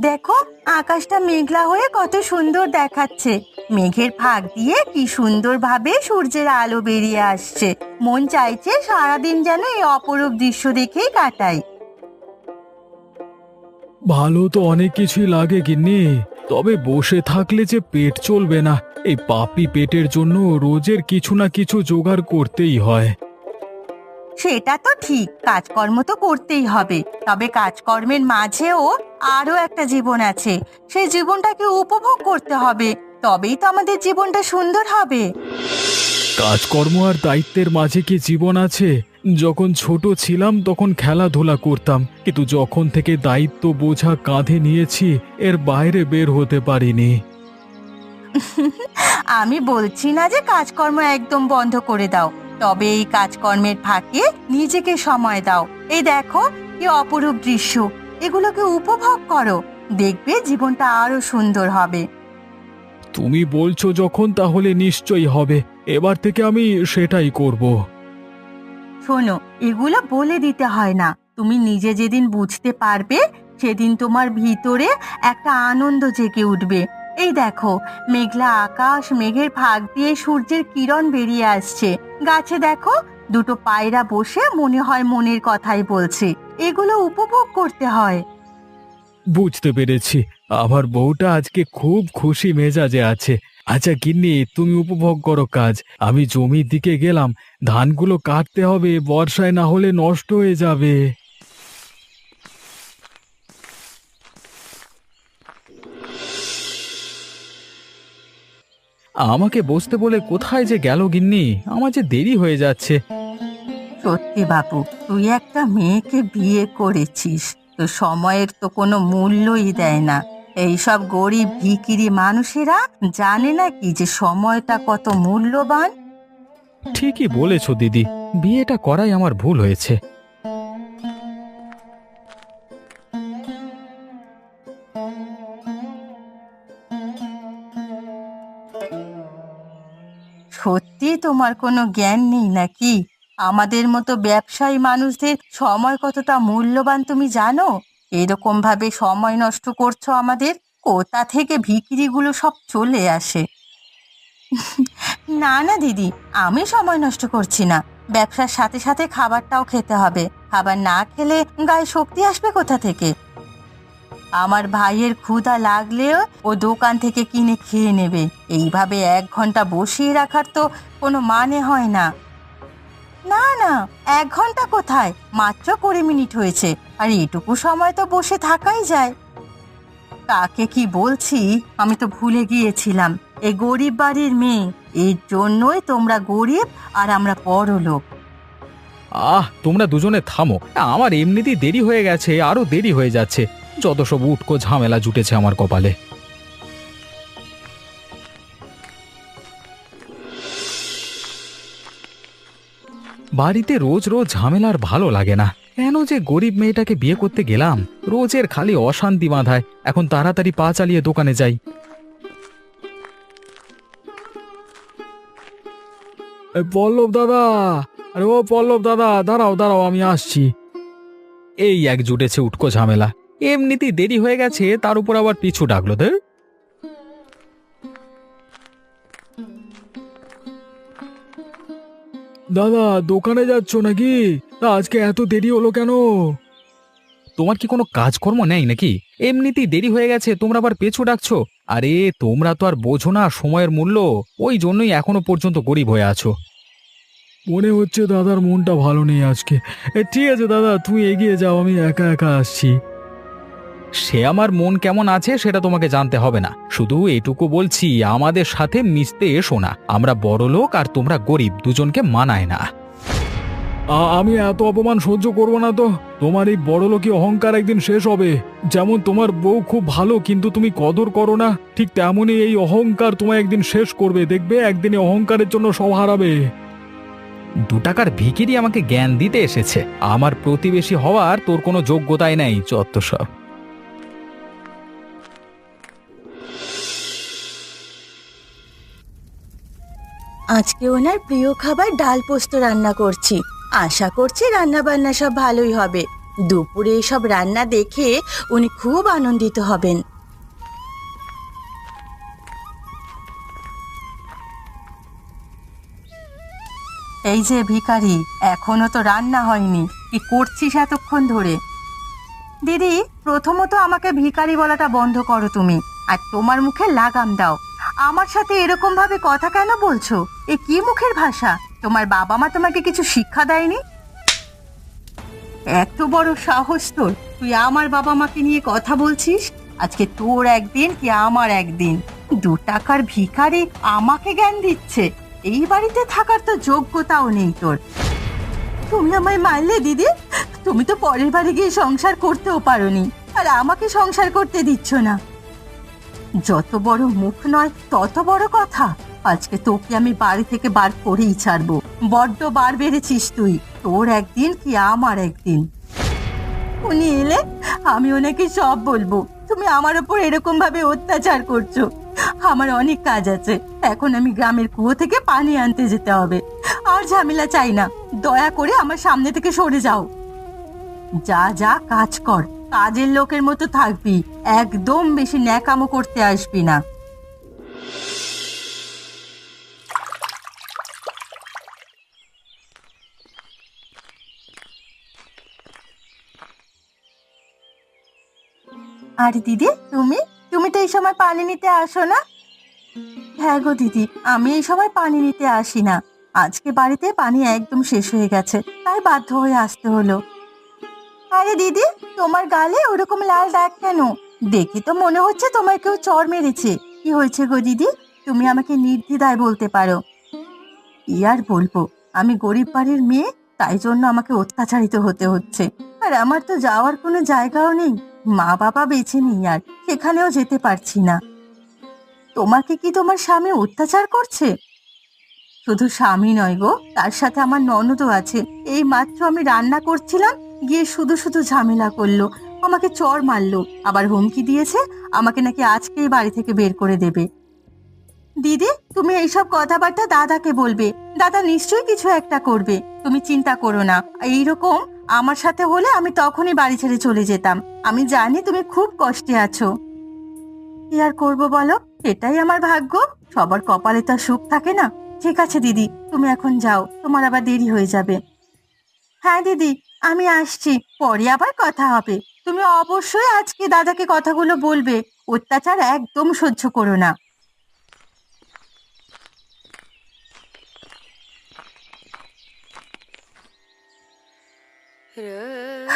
দেখো, আকাশটা মেঘলা হয়ে কত সুন্দর দেখাচ্ছে। মেঘের ফাঁক দিয়ে কি সুন্দরভাবে সূর্যের আলো বেরিয়ে আসছে। মন চাইছে সারাদিন যেন এই অপরূপ দৃশ্য দেখেই কাটাই। ভালো তো অনেক কিছুই লাগে গিন্নি, তবে বসে থাকলে যে পেট চলবে না। এই পাপড়ি পেটের জন্য রোজের কিছু না কিছু জোগাড় করতেই হয়। সেটা তো ঠিক, কাজকর্ম তো করতেই হবে, তবে কাজকর্মের মাঝেও আরো একটা জীবন আছে। সেই জীবনটাকে উপভোগ করতে হবে, তবেই তো আমাদের জীবনটা সুন্দর হবে। কাজকর্ম আর দায়িত্বের মাঝে কি জীবন আছে? যখন ছোট ছিলাম তখন খেলাধুলা করতাম, কিন্তু যখন থেকে দায়িত্ব বোঝা কাঁধে নিয়েছি এর বাইরে বের হতে পারিনি। আমি বলছি না যে কাজকর্ম একদম বন্ধ করে দাও, তবে এই কাজকর্মের ফাঁকে নিজেকে সময় দাও। এই দেখো, কি অপরূপ দৃশ্য, এগুলোকে উপভোগ করো, দেখবে জীবনটা আরো সুন্দর হবে। তুমি বলছো যখন, তাহলে নিশ্চয়ই হবে। এবার থেকে আমি সেটাই করব। শোনো, এগুলো বলে দিতে হয় না, তুমি নিজে যেদিন বুঝতে পারবে সেদিন তোমার ভিতরে একটা আনন্দ জেগে উঠবে। এই দেখো, মেঘলা আকাশ, মেঘের ফাঁক দিয়ে সূর্যের কিরণ বেরিয়ে আসছে। গাছে দেখো, দুটো পায়রা বসে মনে হয় মনের কথাই বলছে। এগুলো উপভোগ করতে হয়। বুঝতে পেরেছি। আমার বউটা আজকে খুব খুশি মেজাজে আছে। আচ্ছা গিন্নি, তুমি উপভোগ করো কাজ, আমি জমির দিকে গেলাম। ধানগুলো কাটতে হবে, বর্ষায় না হলে নষ্ট হয়ে যাবে। আমাকে বসতে বলে কোথায় যে গেল গিন্নি, আমার যে দেরি হয়ে যাচ্ছে। সত্যি বাবু, তুই একটা মেয়েকে বিয়ে করেছিস, তো সময়ের তো কোনো মূল্যই দেয় না। এইসব গরিব ভিখিরি মানুষেরা জানে না কি যে সময়টা কত মূল্যবান। ঠিকই বলেছো দিদি, বিয়েটা করাই আমার ভুল হয়েছে। সত্যি তোমার কোনো জ্ঞান নেই নাকি? আমাদের মতো ব্যবসায়ী মানুষদের সময় কতটা মূল্যবান তুমি জানো? এরকম ভাবে সময় নষ্ট করছো আমাদের। কোথা থেকে ভিখিরিগুলো সব চলে আসে। না না দিদি, আমি সময় নষ্ট করছি না। ব্যবসার সাথে সাথে খাবারটাও খেতে হবে, খাবার না খেলে গায়ে শক্তি আসবে কোথা থেকে? আমার ভাইয়ের ক্ষুধা লাগলেও ও দোকান থেকে কিনে খেয়ে নেবে। এইভাবে 1 ঘন্টা বসিয়ে রাখার তো কোনো মানে হয় না। না না, 1 ঘন্টা কোথায়, মাত্র 20 মিনিট হয়েছে। আর এটুকু সময় তো বসে থাকাই যায়। কাকে কি বলছি, আমি তো ভুলে গিয়েছিলাম, এই গরিব বাড়ির মেয়ে। এর জন্যই তোমরা গরিব আর আমরা বড়লোক। তোমরা দুজনে থামো। আমার এমনিতেই দেরি হয়ে গেছে, আরো দেরি হয়ে যাচ্ছে। যত সব উটকো ঝামেলা জুটেছে আমার কপালে। বাড়িতে রোজ রোজ ঝামেলা আর ভালো লাগে না। কেন যে গরিব মেয়েটাকে বিয়ে করতে গেলাম, রোজের খালি অশান্তি বাঁধায়। এখন তাড়াতাড়ি পা চালিয়ে দোকানে যাই। পল্লব দাদা, আরে ও পল্লব দাদা, দাঁড়াও দাঁড়াও, আমি আসছি। এই এক জুটেছে উটকো ঝামেলা। এমনিতেই দেরি হয়ে গেছে, তার উপর আবার পিছু ডাকলো। দাদা, দোকানে যাচ্ছ নাকি? তা আজকে এত দেরি হলো কেন? তোমার কি কোনো কাজকর্ম নেই নাকি? এমনিতেই দেরি হয়ে গেছে, তোমরা আবার পেছু ডাকছো। আরে তোমরা তো আর বোঝো না সময়ের মূল্য, ওই জন্যই এখনো পর্যন্ত গরিব হয়ে আছো। মনে হচ্ছে দাদার মনটা ভালো নেই আজকে। ঠিক আছে দাদা, তুমি এগিয়ে যাও, আমি একা একা আসছি। সে আমার মন কেমন আছে সেটা তোমাকে জানতে হবে না, শুধু এটুকু বলছি, আমাদের সাথে মিশতে এসো না। আমরা বড় লোক আর তোমরা গরিব, দুজনকে মানায় না। আমি এত অপমান সহ্য করব না তো। তোমার এই বড়লোকি অহংকার একদিন শেষ হবে। যেমন তোমার বউ খুব ভালো কিন্তু তুমি কদর করো না, ঠিক তেমনই এই অহংকার তোমায় একদিন শেষ করবে। দেখবে একদিন এই অহংকারের জন্য সব হারাবে। 2 টাকার ভিখিরি আমাকে জ্ঞান দিতে এসেছে। আমার প্রতিবেশী হওয়ার তোর কোনো যোগ্যতাই নাই, যত সব। আজকে ওনার প্রিয় খাবার ডাল পোস্ত রান্না করছি। আশা করছি রান্না বান্না সব ভালোই হবে। দুপুরে এসব রান্না দেখে উনি খুব আনন্দিত হবেন। এই যে ভিখারি, এখনো তো রান্না হয়নি, কি করছিস এতক্ষণ ধরে? দিদি, প্রথমত আমাকে ভিখারি বলাটা বন্ধ করো তুমি, আর তোমার মুখে লাগাম দাও। আমার সাথে এরকম ভাবে কথা কেন বলছো? এ কি মুখের ভাষা? তোমার বাবা মা তোমাকে কিছু শিক্ষা দেয়নি? এত বড় সাহস তোর, তুই আমার বাবা মাকে নিয়ে কথা বলছিস? আজকে তোর একদিন কি আমার একদিন। 2 টাকার ভিখারি আমাকে জ্ঞান দিচ্ছে। এই বাড়িতে থাকার তো যোগ্যতাও নেই তোর। তুমি আমায় মারলে দিদি? তুমি তো পরের বাড়ি গিয়ে সংসার করতেও পারোনি, আর আমাকে সংসার করতে দিচ্ছ না। যত বড় মুখ নয় তত বড় কথা। আজকে তোকে আমি বাড়ি থেকে বার করেই ছাড়বো। বড্ড বার বেড়েছিস তুই, তোর একদিন কি আমার একদিন। উনি এলে আমি ওনাকে সব বলবো, তুমি আমার ওপর এরকম ভাবে অত্যাচার করছো। আমার অনেক কাজ আছে, এখন আমি গ্রামের কুয়ো থেকে পানি আনতে যেতে হবে। আর ঝামেলা চাই না, দয়া করে আমার সামনে থেকে সরে যাও। যা যা কাজ কর, কাজের লোকের মতো থাকবি, একদম বেশি ন্যাকামো করতে আসবি না। আরে দিদি, তুমি তুমি তো এই সময় পানি নিতে আসো না? হ্যাঁ গো দিদি, আমি এই সময় পানি নিতে আসি না। আজকে বাড়িতে পানি একদম শেষ হয়ে গেছে, তাই বাধ্য হয়ে আসতে হলো। আরে দিদি, তোমার গালে ওরকম লাল দাগ কেন? দেখে তো মনে হচ্ছে তোমার কেউ চড় মেরেছে। কি হয়েছে গো দিদি? তুমি আমাকে নির্দ্বিধায় বলতে পারো। কি আর বলবো, আমি গরিব বাড়ির মেয়ে, তাই জন্য আমাকে অত্যাচারিত হতে হচ্ছে। আর আমার তো যাওয়ার কোনো জায়গাও নেই, মা বাবা বেঁচে নেই, আর সেখানেও যেতে পারছি না। তোমাকে কি তোমার স্বামী অত্যাচার করছে? শুধু স্বামী নয় গো, তার সাথে আমার ননদও আছে। এই মাত্র আমি রান্না করছিলাম, গিয়ে শুধু শুধু ঝামেলা করলো, আমাকে চড় মারলো, আবার হুমকি দিয়েছে আমাকে নাকি আজকেই বাড়ি থেকে বের করে দেবে। দিদি, তুমি এইসব কথাবার্তা দাদাকে বলবে, দাদা নিশ্চয়ই কিছু একটা করবে, তুমি চিন্তা করো না। এইরকম আমার সাথে হলে আমি তখনই বাড়ি ছেড়ে চলে যেতাম। আমি জানি তুমি খুব কষ্টে আছো। কি আর করবো বলো, এটাই আমার ভাগ্য। সবার কপালে তো আর সুখ থাকে না। ঠিক আছে দিদি, তুমি এখন যাও, তোমার আবার দেরি হয়ে যাবে। হ্যাঁ দিদি, আমি আসছি, পরে আবার কথা হবে। তুমি অবশ্যই আজকে দাদাকে কথাগুলো বলবে, অত্যাচার একদম সহ্য করো না।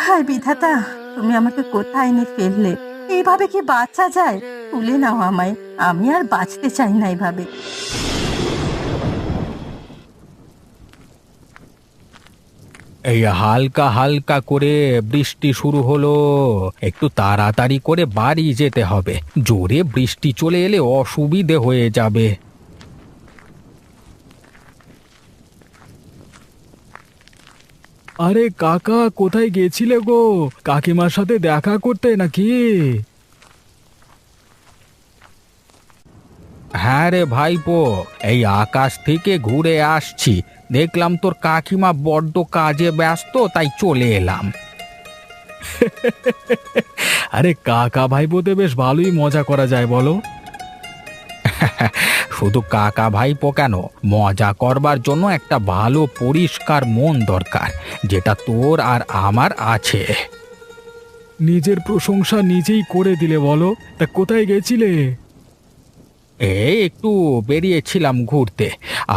হায় বিধাতা, তুমি আমাকে কোথায় এনে ফেললে? এইভাবে কি বাঁচা যায়? তুলে নাও আমায়, আমি আর বাঁচতে চাই না এইভাবে। এই হালকা হালকা করে বৃষ্টি শুরু হলো, একটু তাড়াতাড়ি করে বাড়ি যেতে হবে, জোরে বৃষ্টি চলে এলে অসুবিধে হয়ে যাবে। আরে কাকা, কোথায় গেছিলে গো? কাকিমার সাথে দেখা করতে নাকি? হ্যাঁ রে ভাইপো, এই আকাশ থেকে ঘুরে আসছি, দেখলাম তোর কাকিমা বড্ড কাজে ব্যস্ত, তাই চলে এলাম। আরে কাকা ভাইপোতে বেশ ভালোই মজা করা যায় বলো। শুধু কাকা ভাইপো কেন, মজা করবার জন্য একটা ভালো পরিষ্কার মন দরকার, যেটা তোর আর আমার আছে। নিজের প্রশংসা নিজেই করে দিলে বলো। তা কোথায় গেছিলে? এই একটু বেরিয়েছিলাম ঘুরতে,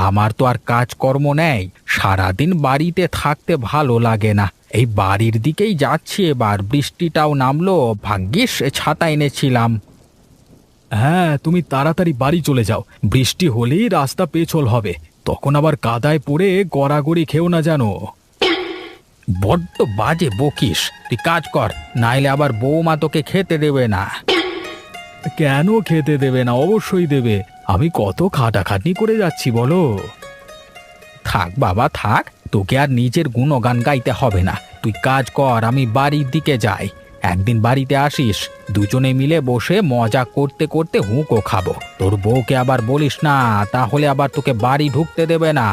আমার তো আর কাজকর্ম নেই, সারাদিন বাড়িতে থাকতে ভালো লাগে না, এই বাড়ির দিকেই যাচ্ছি। এবার বৃষ্টিটাও নামলো, ভাগ্যিস ছাতা এনেছিলাম। হ্যাঁ, তুমি তাড়াতাড়ি বাড়ি চলে যাও, বৃষ্টি হলেই রাস্তা পেছল হবে, তখন আবার কাদায় পড়ে গড়াগড়ি খেও না জানো। বড্ড বাজে বকিস, তুই কাজ কর, নাইলে আবার বৌমা তোকে খেতে দেবে না। কেন খেতে দেবে না? অবশ্যই দেবে, আমি কত খাটাখাটনি করে যাচ্ছি বলো। থাক বাবা থাক, তোকে আর নিজের গুণগান গাইতে হবে না, তুই কাজ কর, আমি বাড়ির দিকে যাই। একদিন বাড়িতে আসিস, দুজনে মিলে বসে মজা করতে করতে হুঁকো খাবো। তোর বউকে আবার বলিস না, তাহলে আবার তোকে বাড়ি ঢুকতে দেবে না।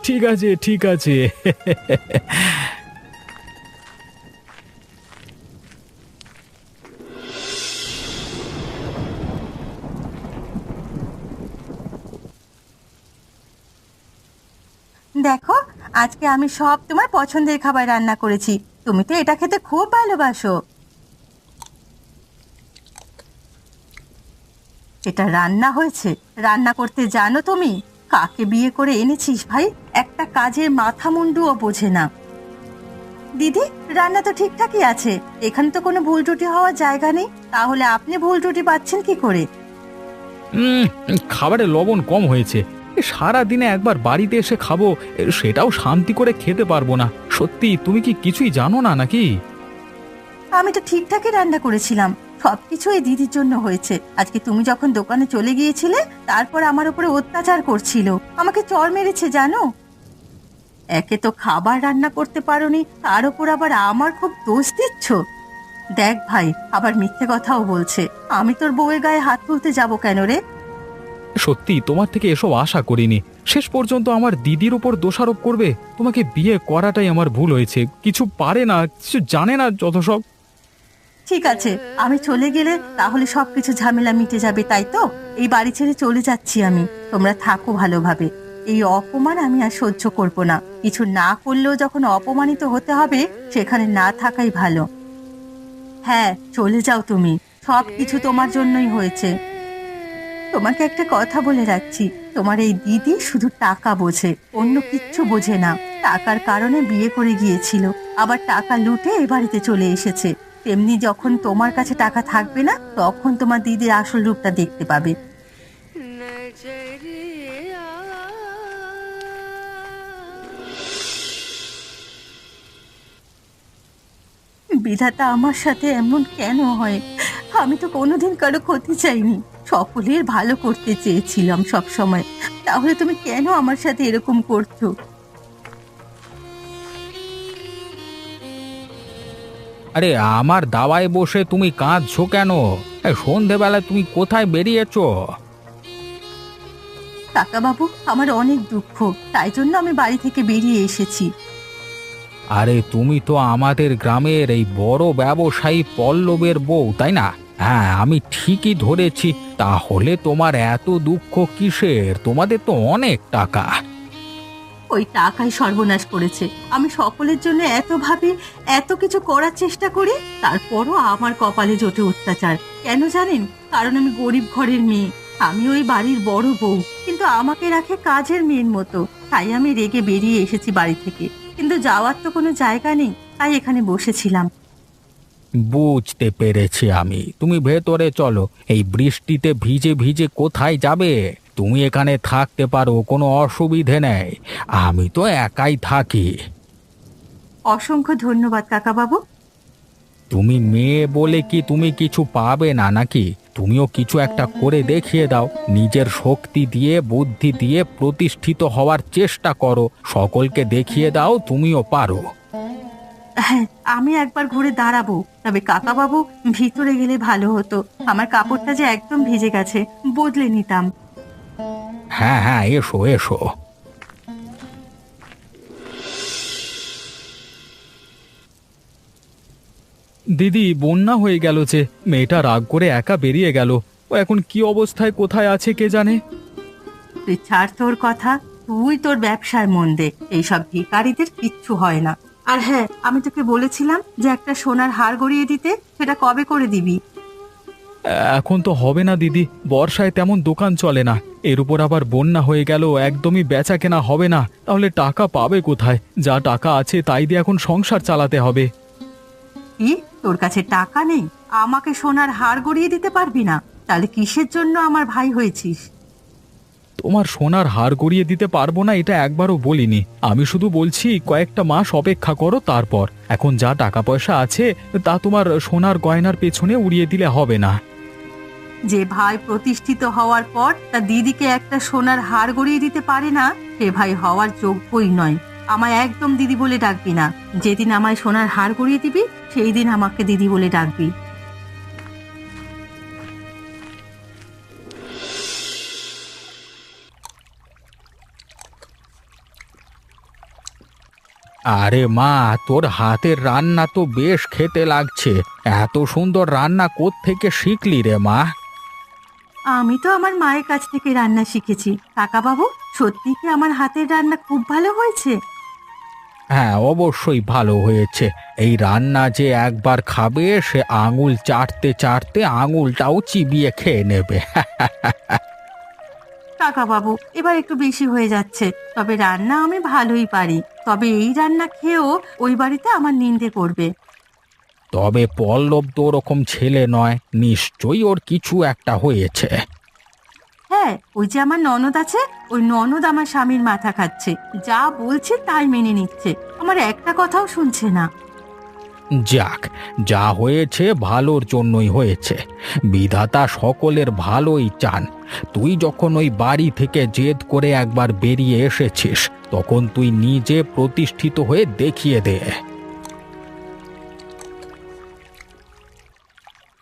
ঠিক আছে ঠিক আছে। দেখো, আজকে আমি সব তোমার পছন্দের খাবার রান্না করেছি। তুমি তো এটা খেতে খুব ভালোবাসো। এটা রান্না হয়েছে? রান্না করতে জানো তুমি? কাকে বিয়ে করে এনেছিস ভাই? একটা কাজের মাথা মুন্ডুও বোঝে না। দিদি, রান্না তো ঠিকঠাকই আছে, এখানে তো কোনো ভুল ত্রুটি হওয়ার জায়গা নেই। তাহলে আপনি ভুল ত্রুটি পাচ্ছেন কি করে? উম, খাবারে লবণ কম হয়েছে। সারা দিনে একবার বাড়িতে এসে খাবো, সেটাও শান্তি করে খেতে পারবো না। সত্যি তুমি কি কিছুই জানো না নাকি? আমি তো ঠিকঠাকই রান্না করেছিলাম। সবকিছু এই দিদির জন্য হয়েছে। আজকে তুমি যখন দোকানে চলে গিয়েছিলে, তারপর আমার উপরে অত্যাচার করছিল, আমাকে চড় মেরেছে জানো। একে তো খাবার রান্না করতে পারোনি, তার উপর আবার আমার খুব দোষ দিচ্ছ। দেখ ভাই, আবার মিথ্যে কথাও বলছে। আমি তোর বউয়ের গায়ে হাত তুলতে যাব কেন রে? সত্যি তোমার থেকে এসব আশা করিনি। শেষ পর্যন্ত আমার দিদির উপর দোষারোপ করবে? তোমাকে বিয়ে করাটাই আমার ভুল হয়েছে। কিছু পারে না, কিছু জানে না যত সব। ঠিক আছে, আমি চলে গেলে তাহলে সবকিছু ঝামেলা মিটে যাবে, তাই তো? এই বাড়ি ছেড়ে চলে যাচ্ছি আমি। তোমরা থাকো ভালোভাবে। এই অপমান আমি আর সহ্য করব না। কিছু না করলেও যখন অপমানিত হতে হবে, সেখানে না থাকাই ভালো। হ্যাঁ, চলে যাও তুমি। সব কিছু তোমার জন্যই হয়েছে। তোমাকে একটা কথা বলে রাখছি, তোমার এই দিদি শুধু টাকা বোঝে, অন্য কিচ্ছু বোঝে না। টাকার কারণে বিয়ে করে গিয়েছিল, আবার টাকা লুটে এ বাড়িতে চলে এসেছে। তেমনি যখন তোমার কাছে টাকা থাকবে না, তখন তোমার দিদির আসল রূপটা দেখতে পাবে। বিধাতা আমার সাথে এমন কেন হয়? আমি তো কোনোদিন কারো ক্ষতি চাইনি, সকলের ভালো করতে চেয়েছিলাম সব সময়। তাহলে তুমি কেন আমার সাথে এরকম করছো? আরে আমার দাওয়ায় বসে তুমি কাঁদছো কেন? সন্ধেবেলায় তুমি কোথায় বেরিয়েছো? কাকা বাবু, আমার অনেক দুঃখ, তাই জন্য আমি বাড়ি থেকে বেরিয়ে এসেছি। আরে তুমি তো আমাদের গ্রামের এই বড় ব্যবসায়ী পল্লবের বউ, তাই না? হ্যাঁ, আমি ঠিকই ধরেছি। তাহলে তোমার এত দুঃখ কিসের? তোমাদের তো অনেক টাকা। ওই টাকাই সর্বনাশ করেছে। আমি সকলের জন্য এত ভাবি, এত কিছু করার চেষ্টা করি, তারপরও আমার কপালে জোটে অত্যাচার। কেন জানেন? কারণ আমি গরিব ঘরের মেয়ে। আমি ওই বাড়ির বড় বউ, কিন্তু আমাকে রাখে কাজের মেয়ের মতো। তাই আমি রেগে বেরিয়ে এসেছি বাড়ি থেকে, কিন্তু যাওয়ার তো কোনো জায়গা নেই, তাই এখানে বসেছিলাম। বুঝতে পেরেছি আমি। তুমি ভেতরে চলো। এই বৃষ্টিতে ভিজে ভিজে কোথায় যাবে? তুমি এখানে থাকতে পারো, কোনো অসুবিধে নেই। আমি তো একাই থাকি। অসংখ্য ধন্যবাদ কাকা বাবু। তুমি মেয়ে বলে কি তুমি কিছু পাবে না নাকি? তুমিও কিছু একটা করে দেখিয়ে দাও। নিজের শক্তি দিয়ে, বুদ্ধি দিয়ে প্রতিষ্ঠিত হওয়ার চেষ্টা করো। সকলকে দেখিয়ে দাও তুমিও পারো। হ্যাঁ, আমি একবার ঘুরে দাঁড়াবো। তবে কাকা বাবু, ভিতরে গেলে ভালো হতো। আমার কাপড়টা যে একদম ভিজে গেছে, বদলে নিতাম। হ্যাঁ হ্যাঁ, এসো এসো। দিদি, বন্যা হয়ে গেল যে। মেয়েটা রাগ করে একা বেরিয়ে গেল। ও এখন কি অবস্থায় কোথায় আছে কে জানে। তুই ছাড় তোর কথা। তুই তোর ব্যবসায় মন দে। এইসব ভিখারিদের কিচ্ছু হয় না। আর হ্যাঁ, আমি তোকে বলেছিলাম যে একটা সোনার হার গড়িয়ে দিতে, সেটা কবে করে দিবি? এখন তো হবে না দিদি, বর্ষায় তেমন দোকান চলে না। এর উপর আবার বন্যা হয়ে গেল, একদমই বেচা কেনা হবে না। তাহলে টাকা পাবে কোথায়? যা টাকা আছে তাই দিয়ে এখন সংসার চালাতে হবে। কি, তোর কাছে টাকা নেই? আমাকে সোনার হার গড়িয়ে দিতে পারবি না? তাহলে কিসের জন্য আমার ভাই হয়েছিস? তোমার সোনার হার গড়িয়ে দিতে পারবো না এটা একবারও বলিনি। আমি শুধু বলছি কয়েকটা মাস অপেক্ষা করো, তারপর। এখন যা টাকা পয়সা আছে তা তোমার সোনার গয়নার পেছনে উড়িয়ে দিলে হবে না। যে ভাই প্রতিষ্ঠিত হওয়ার পর তার দিদিকে একটা সোনার হার গড়িয়ে দিতে পারে না, সে ভাই হওয়ার যোগ্যই নয়। আমায় একদম দিদি বলে ডাকবি না। যেদিন আমায় সোনার হার গড়িয়ে দিবি, সেই দিন আমাকে দিদি বলে ডাকবি। আরে মা, তোর হাতের রান্না তো বেশ খেতে লাগছে। এত সুন্দর রান্না কোত্থেকে শিখলি রে মা? আমি তো আমার মায়ের কাছ থেকে রান্না শিখেছি কাকা বাবু। সত্যি কি আমার হাতের রান্না খুব ভালো হয়েছে? হ্যাঁ, অবশ্যই ভালো হয়েছে। এই রান্না যে একবার খাবে সে আঙুল চাটতে চাটতে আঙুলটাও চিবিয়ে খেয়ে নেবে। কাকা বাবু, এবার একটু বেশি হয়ে যাচ্ছে। তবে রান্না আমি ভালোই পারি। তবে এই রান্না খেয়েও ওই বাড়িতে আমার নিন্দে করবে। তবে পল্লব তো ওরকম ছেলে নয়, নিশ্চয়ই ওর কিছু একটা হয়েছে। হ্যাঁ, ওই যে আমার ননদ আছে, ওই ননদ আমার স্বামীর মাথা খাচ্ছে। যা বলছে তাই মেনে নিচ্ছে, আমার একটা কথাও শুনছে না। যাক, যা হয়েছে ভালোর জন্যই হয়েছে। বিধাতা সকলের ভালোই চান। তুই যখন ওই বাড়ি থেকে জেদ করে একবার বেরিয়ে এসেছিস, তখন তুই নিজে প্রতিষ্ঠিত হয়ে দেখিয়ে দে।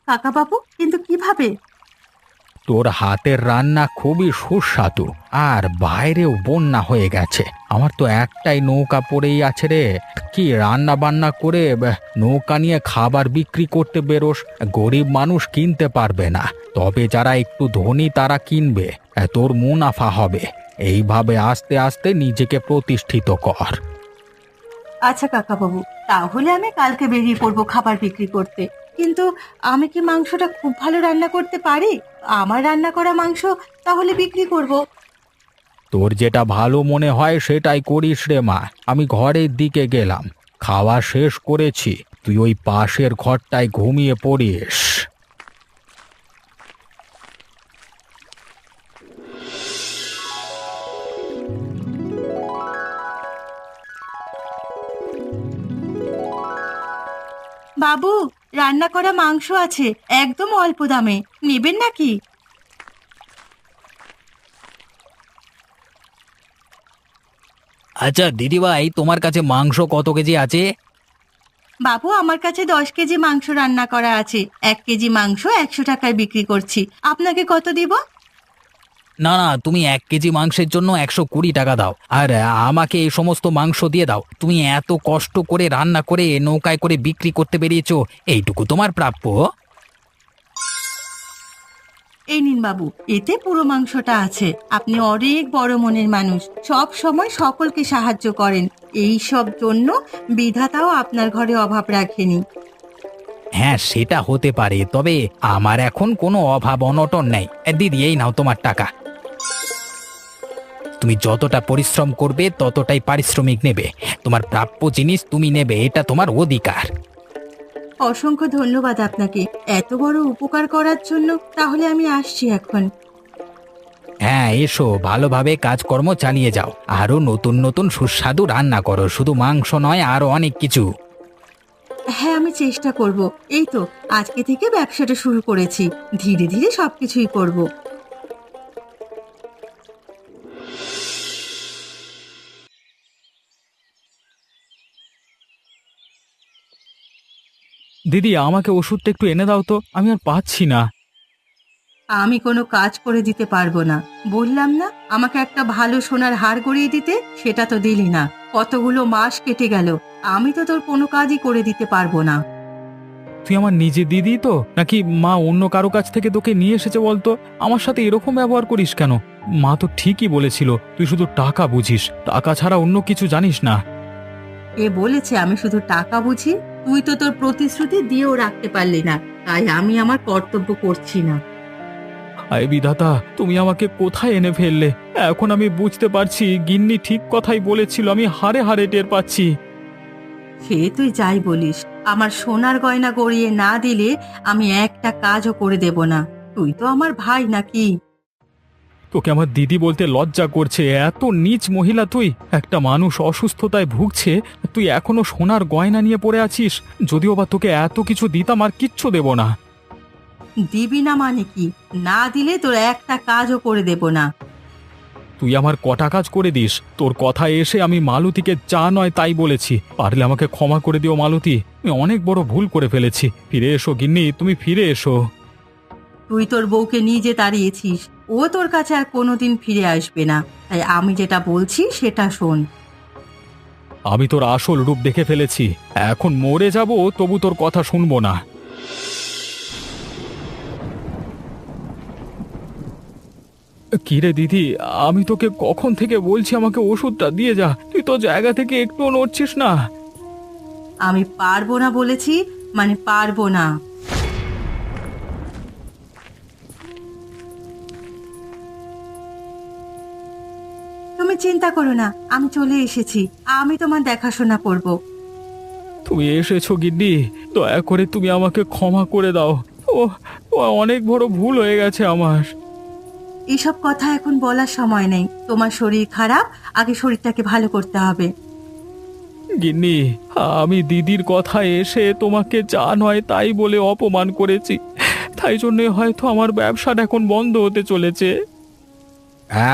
কাকা বাবু, কিন্তু কিভাবে? তোর হাতের রান্না খুবই সুস্বাদু, আর বাইরেও বন্যা হয়ে গেছে। আমার তো একটাই নৌকা পড়েই আছে রে। কি রান্না বান্না করে নৌকা নিয়ে খাবার বিক্রি করতে বেরোস? গরিব মানুষ কিনতে পারবে না, তবে যারা একটু ধনী তারা কিনবে। তোর মুনাফা হবে। এইভাবে আস্তে আস্তে নিজেকে প্রতিষ্ঠিত কর। আচ্ছা কাকা বাবু, তাহলে আমি কালকে বেরিয়ে পড়বো খাবার বিক্রি করতে। কিন্তু আমি কি মাংসটা খুব ভালো রান্না করতে পারি? আমার রান্না করা মাংস তাহলে বিক্রি করব। তোর যেটা ভালো মনে হয় সেটাই করিস রে মা। আমি ঘরের দিকে গেলাম, খাওয়া শেষ করেছি। তুই ওই পাশের ঘরটায় ঘুমিয়ে পড়িস। বাবু, রান্না করা মাংস আছে, একদম অল্প দামে, নেবেন নাকি? আচ্ছা দিদিভাই, তোমার কাছে মাংস কত কেজি আছে? বাবু, আমার কাছে 10 কেজি মাংস রান্না করা আছে। 1 কেজি মাংস 100 টাকায় বিক্রি করছি। আপনাকে কত দিব? না না, তুমি 1 কেজি মাংসের জন্য 120 টাকা দাও, আর আমাকে এই সমস্ত মাংস দিয়ে দাও। তুমি এত কষ্ট করে রান্না করে নৌকায় করে বিক্রি করতে বেরিয়েছো, এইটুকু তোমার প্রাপ্য। এই নিন বাবু, এতে পুরো মাংসটা আছে। আপনি অনেক বড় মনের মানুষ, সব সময় সকলকে সাহায্য করেন। এই সব জন্য বিধাতাও আপনার ঘরে অভাব রাখেনি। হ্যাঁ, সেটা হতে পারে, তবে আমার এখন কোনো অভাব অনটন নেই। দিদি, এই নাও তোমার টাকা। তুমি যতটা পরিশ্রম করবে ততটাই পারিশ্রমিক নেবে। তোমার প্রাপ্য জিনিস তুমি নেবে, এটা তোমার অধিকার। অসংখ্য ধন্যবাদ আপনাকে এত বড় উপকার করার জন্য। তাহলে আমি আসছি এখন। হ্যাঁ, এসো, ভালোভাবে কাজকর্ম চালিয়ে যাও। আরো নতুন নতুন সুস্বাদু রান্না করো, শুধু মাংস নয়, আরো অনেক কিছু। হ্যাঁ, আমি চেষ্টা করব। এই তো আজকে থেকে ব্যবসাটা শুরু করেছি, ধীরে ধীরে সবকিছুই করব। দিদি, আমাকে ওষুধটা একটু এনে দাও তো, আমি আর পাচ্ছি না। আমি কোনো কাজ করে দিতে পারবো না, বললাম না। আমাকে একটা ভালো সোনার হার গড়িয়ে দিতে, সেটা তো দিলি না। কতগুলো মাস কেটে গেল, আমি তো তোর কোনো কাজই করে দিতে পারবো না। তুই আমার নিজে দিদি তো, নাকি মা অন্য কারো কাছ থেকে তোকে নিয়ে এসেছে বলতো? আমার সাথে এরকম ব্যবহার করিস কেন? মা তো ঠিকই বলেছিল, তুই শুধু টাকা বুঝিস, টাকা ছাড়া অন্য কিছু জানিস না। এ বলেছে আমি শুধু টাকা বুঝি? তুই তো তোর প্রতিশ্রুতি দিয়েও রাখতে পারলি না, তাই আমি আমার কর্তব্য করছি না। আয় বিধাতা, তুমি আমাকে কোথায় এনে ফেললে? এখন আমি বুঝতে পারছি গিন্নি ঠিক কথাই বলেছিল, আমি হারে হারে টের পাচ্ছি। সে তুই যাই বলিস, আমার সোনার গয়না গড়িয়ে না দিলে আমি একটা কাজও করে দেব না। তুই তো আমার ভাই নাকি? তোকে আমার দিদি বলতে লজ্জা করছে, এত নীচ মহিলা তুই! একটা মানুষ অসুস্থতায় ভুগছে, তুই এখনো সোনার গয়না নিয়ে পড়ে আছিস। যদিও বা তোকে এত কিছু দিতাম, আর কিচ্ছু দেব না। দিবি না মানে কি? না দিলে তোর একটা কাজও করে দেব না। তুই আমার কটা কাজ করে দিস। তোর কথায় এসে আমি মালতীকে যা নয় তাই বলেছি। পারলে আমাকে ক্ষমা করে দিও মালতী, আমি অনেক বড় ভুল করে ফেলেছি। ফিরে এসো গিন্নি, তুমি ফিরে এসো। তুই তোর বউকে নিজে তাড়িয়েছিস, ও তোর কাছে আর কোনোদিন ফিরে আসবে না। তাই আমি যেটা বলছি সেটা শোন। আমি তোর আসল রূপ দেখে ফেলেছি, এখন মরে যাব তবু তোর কথা শুনবো না। কিরে দিদি, আমি তোকে কখন থেকে বলছি আমাকে ওষুধটা দিয়ে যা, তুই তো জায়গা থেকে একটুও নড়ছিস না। আমি পারবো না বলেছি, মানে পারবো না। তুমি চিন্তা করো না, আমি চলে এসেছি। আমি তোমার দেখাশোনা করব। তুমি এসেছো গিন্নি, দয়া করে তুমি আমাকে ক্ষমা করে দাও। ও ও অনেক বড় ভুল হয়ে গেছে আমার। এসব কথা এখন বলার সময় নেই। তোমার শরীর খারাপ, আগে শরীরটাকে ভালো করতে হবে। গিন্নি, আমি দিদির কথায় এসে তোমাকে যা নয় তাই বলে অপমান করেছি, তাই জন্য হয়তো আমার ব্যবসাটা এখন বন্ধ হতে চলেছে।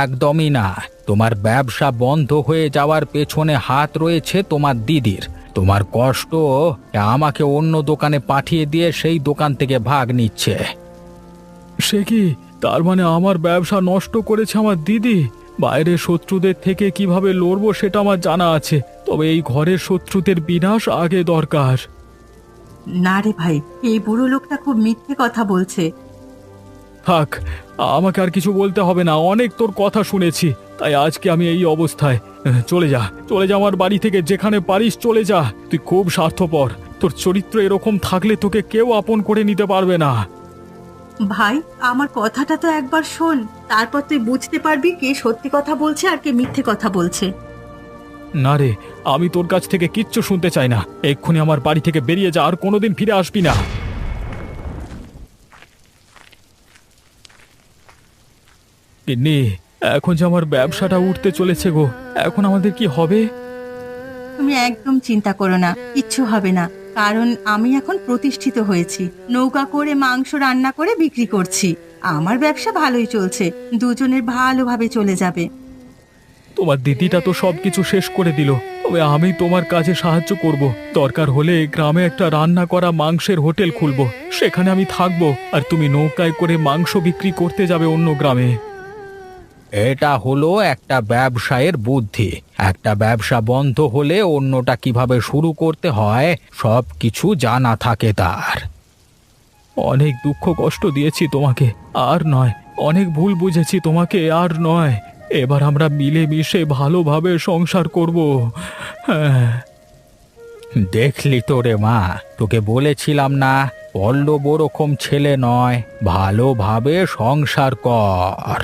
একদমই না, তোমার ব্যবসা বন্ধ হয়ে যাওয়ার পেছনে হাত রয়েছে তোমার দিদির। তোমার কষ্ট আমাকে অন্য দোকানে পাঠিয়ে দিয়ে সেই দোকান থেকে ভাগ নিচ্ছে। সে কি, তার মানে আমার ব্যবসা নষ্ট করেছে আমার দিদি? বাইরের শত্রুদের থেকে কিভাবে লড়বো সেটা আমার জানা আছে, তবে এই ঘরের শত্রুদের বিনাশ আগে দরকার। না রে ভাই, এই বুড়ো লোকটা খুব মিথ্যে কথা বলছে। থাক, আমাকে আর কিছু বলতে হবে না, অনেক তোর কথা শুনেছি, তাই আজকে আমি এই অবস্থায়। চলে যা, চলে যা আমার বাড়ি থেকে, যেখানে পারিস চলে যা। তুই খুব স্বার্থপর, তোর চরিত্র এরকম থাকলে তোকে কেউ আপন করে নিতে পারবে না। ভাই, আমার কথাটা তো একবার শোন, তারপর তুই বুঝতে পারবি কে সত্যি কথা বলছে আর কে মিথ্যে কথা বলছে। না রে, আমি তোর কাছ থেকে কিচ্ছু শুনতে চাই না। এক্ষুনি আমার বাড়ি থেকে বেরিয়ে যা, আর কোনোদিন ফিরে আসবি না। গিন্নি, এখন যে আমার ব্যবসাটা উঠতে চলেছে গো, এখন আমাদের কি হবে? তুমি একদম চিন্তা করো না, কিচ্ছু হবে না। কারণ আমি এখন প্রতিষ্ঠিত হয়েছি, নৌকা করে মাংস রান্না করে বিক্রি করছি। আমার ব্যবসা ভালোই চলছে, দুজনের ভালোভাবে চলে যাবে। তোমার দিদিটা তো সবকিছু শেষ করে দিল, তবে আমি তোমার কাজে সাহায্য করব। দরকার হলে গ্রামে একটা রান্না করা মাংসের হোটেল খুলবো, সেখানে আমি থাকবো, আর তুমি নৌকায় করে মাংস বিক্রি করতে যাবে অন্য গ্রামে। এটা হলো একটা ব্যবসায়ের বুদ্ধি। একটা ব্যবসা বন্ধ হলে অন্যটা কিভাবে শুরু করতে হয় সব কিছু জানা থাকে তার। অনেক দুঃখ কষ্ট দিয়েছি তোমাকে, আর নয়। অনেক ভুল বুঝেছি তোমাকে, আর নয়। এবার আমরা মিলেমিশে ভালোভাবে সংসার করব। হ্যাঁ, দেখলি তো রে মা, তোকে বলেছিলাম না পল্লব ওরকম ছেলে নয়, ভালোভাবে সংসার কর।